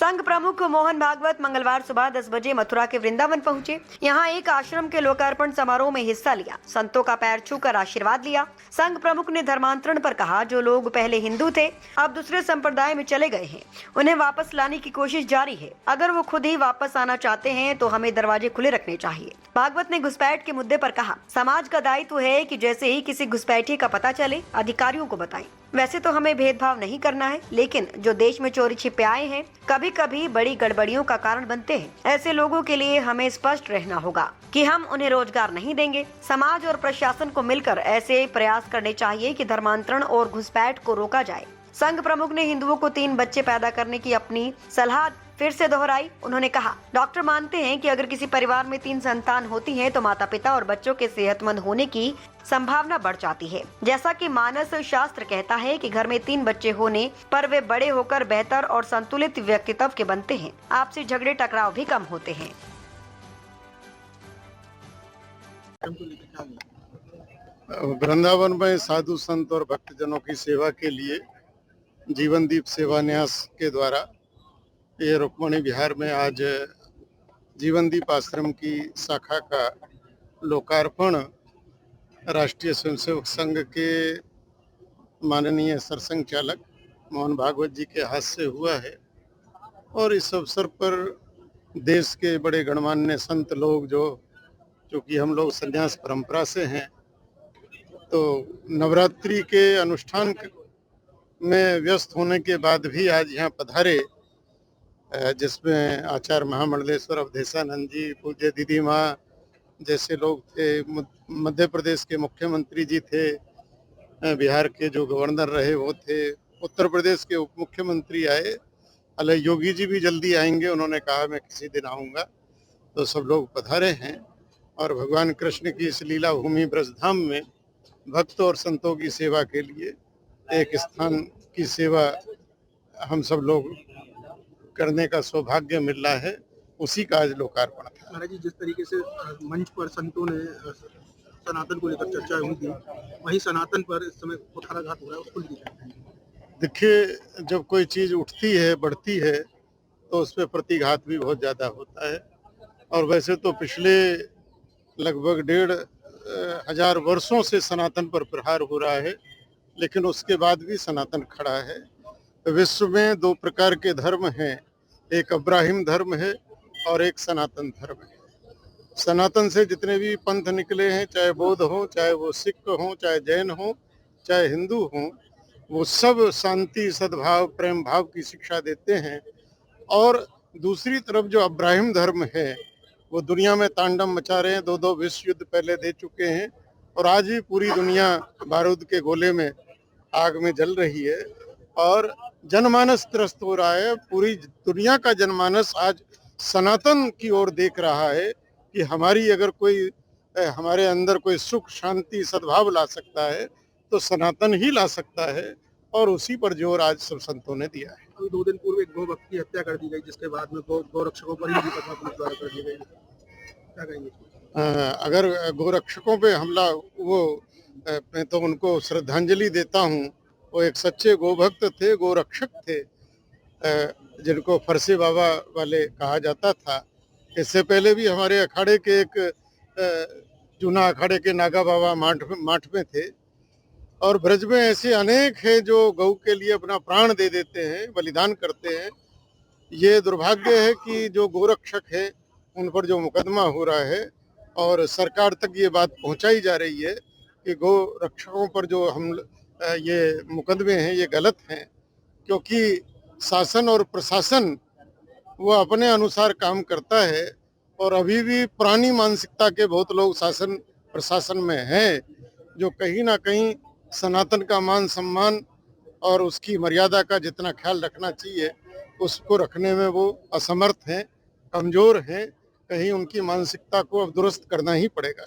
संघ प्रमुख मोहन भागवत मंगलवार सुबह 10 बजे मथुरा के वृंदावन पहुंचे। यहां एक आश्रम के लोकार्पण समारोह में हिस्सा लिया, संतों का पैर छूकर आशीर्वाद लिया। संघ प्रमुख ने धर्मांतरण पर कहा, जो लोग पहले हिंदू थे अब दूसरे संप्रदाय में चले गए हैं, उन्हें वापस लाने की कोशिश जारी है। अगर वो खुद ही वापस आना चाहते हैं तो हमें दरवाजे खुले रखने चाहिए। भागवत ने घुसपैठ के मुद्दे पर कहा, समाज का दायित्व है कि जैसे ही किसी घुसपैठी का पता चले अधिकारियों को बताएं। वैसे तो हमें भेदभाव नहीं करना है, लेकिन जो देश में चोरी छिपे आए हैं कभी कभी बड़ी गड़बड़ियों का कारण बनते हैं। ऐसे लोगों के लिए हमें स्पष्ट रहना होगा कि हम उन्हें रोजगार नहीं देंगे। समाज और प्रशासन को मिलकर ऐसे प्रयास करने चाहिए कि धर्मांतरण और घुसपैठ को रोका जाए। संघ प्रमुख ने हिंदुओं को 3 बच्चे पैदा करने की अपनी सलाह फिर से दोहराई। उन्होंने कहा, डॉक्टर मानते हैं कि अगर किसी परिवार में 3 संतान होती हैं तो माता पिता और बच्चों के सेहतमंद होने की संभावना बढ़ जाती है। जैसा कि मानस शास्त्र कहता है कि घर में 3 बच्चे होने पर वे बड़े होकर बेहतर और संतुलित व्यक्तित्व के बनते हैं। आपसी झगड़े टकराव भी कम होते हैं। वृंदावन में साधु संत और भक्तजनों की सेवा के लिए जीवन दीप सेवा न्यास के द्वारा ये रुक्मणी विहार में आज जीवन दीप आश्रम की शाखा का लोकार्पण राष्ट्रीय स्वयंसेवक संघ के माननीय सरसंघ चालक मोहन भागवत जी के हाथ से हुआ है। और इस अवसर पर देश के बड़े गणमान्य संत लोग जो कि हम लोग संन्यास परंपरा से हैं, तो नवरात्रि के अनुष्ठान में व्यस्त होने के बाद भी आज यहाँ पधारे, जिसमें आचार्य महामंडलेश्वर अवधेशानंद जी, पूज्य दीदी माँ जैसे लोग थे, मध्य प्रदेश के मुख्यमंत्री जी थे, बिहार के जो गवर्नर रहे वो थे, उत्तर प्रदेश के उप मुख्यमंत्री आए, अलग योगी जी भी जल्दी आएंगे, उन्होंने कहा मैं किसी दिन आऊँगा। तो सब लोग पधारे हैं और भगवान कृष्ण की इस लीला भूमि ब्रजधाम में भक्त और संतों की सेवा के लिए एक स्थान की सेवा हम सब लोग करने का सौभाग्य मिल रहा है, उसी का आज लोकार्पण था। महाराज जी, जिस तरीके से मंच पर संतों ने सनातन को लेकर चर्चा हुई थी, वही सनातन पर इस समय कुठाराघात हो रहा है, उसको लेकर देखिए, जब कोई चीज उठती है, बढ़ती है, तो उस पर प्रतिघात भी बहुत ज्यादा होता है। और वैसे तो पिछले लगभग 1,500 वर्षों से सनातन पर प्रहार हो रहा है, लेकिन उसके बाद भी सनातन खड़ा है। विश्व में 2 प्रकार के धर्म हैं, एक अब्राहिम धर्म है और एक सनातन धर्म है। सनातन से जितने भी पंथ निकले हैं, चाहे बौद्ध हो, चाहे वो सिख हो, चाहे जैन हो, चाहे हिंदू हो, वो सब शांति, सद्भाव, प्रेम भाव की शिक्षा देते हैं। और दूसरी तरफ जो अब्राहिम धर्म है, वो दुनिया में तांडव मचा रहे हैं, 2 विश्व युद्ध पहले दे चुके हैं और आज भी पूरी दुनिया बारूद के गोले में आग में जल रही है और जनमानस त्रस्त हो रहा है। पूरी दुनिया का जनमानस आज सनातन की ओर देख रहा है कि हमारे अंदर कोई सुख, शांति, सद्भाव ला सकता है तो सनातन ही ला सकता है, और उसी पर जोर आज सब संतों ने दिया है। अभी 2 दिन पूर्व एक गौ भक्त की हत्या कर दी गई, जिसके बाद में गौरक्षकों पर ही पथरा पुलिस द्वारा कर दी गई, क्या कहेंगे? अगर गोरक्षकों पे हमला, मैं तो उनको श्रद्धांजलि देता हूँ। वो एक सच्चे गोभक्त थे, गोरक्षक थे, जिनको फरसे बाबा वाले कहा जाता था। इससे पहले भी हमारे अखाड़े के एक जूना अखाड़े के नागा बाबा माठ में थे। और ब्रज में ऐसे अनेक हैं जो गौ के लिए अपना प्राण दे देते हैं, बलिदान करते हैं। ये दुर्भाग्य है कि जो गोरक्षक है उन पर जो मुकदमा हो रहा है और सरकार तक ये बात पहुंचाई जा रही है कि गौ रक्षकों पर जो ये मुकदमे हैं ये गलत हैं, क्योंकि शासन और प्रशासन वो अपने अनुसार काम करता है। और अभी भी पुरानी मानसिकता के बहुत लोग शासन प्रशासन में हैं, जो कहीं ना कहीं सनातन का मान सम्मान और उसकी मर्यादा का जितना ख्याल रखना चाहिए उसको रखने में वो असमर्थ हैं, कमजोर हैं। कहीं उनकी मानसिकता को अब दुरुस्त करना ही पड़ेगा।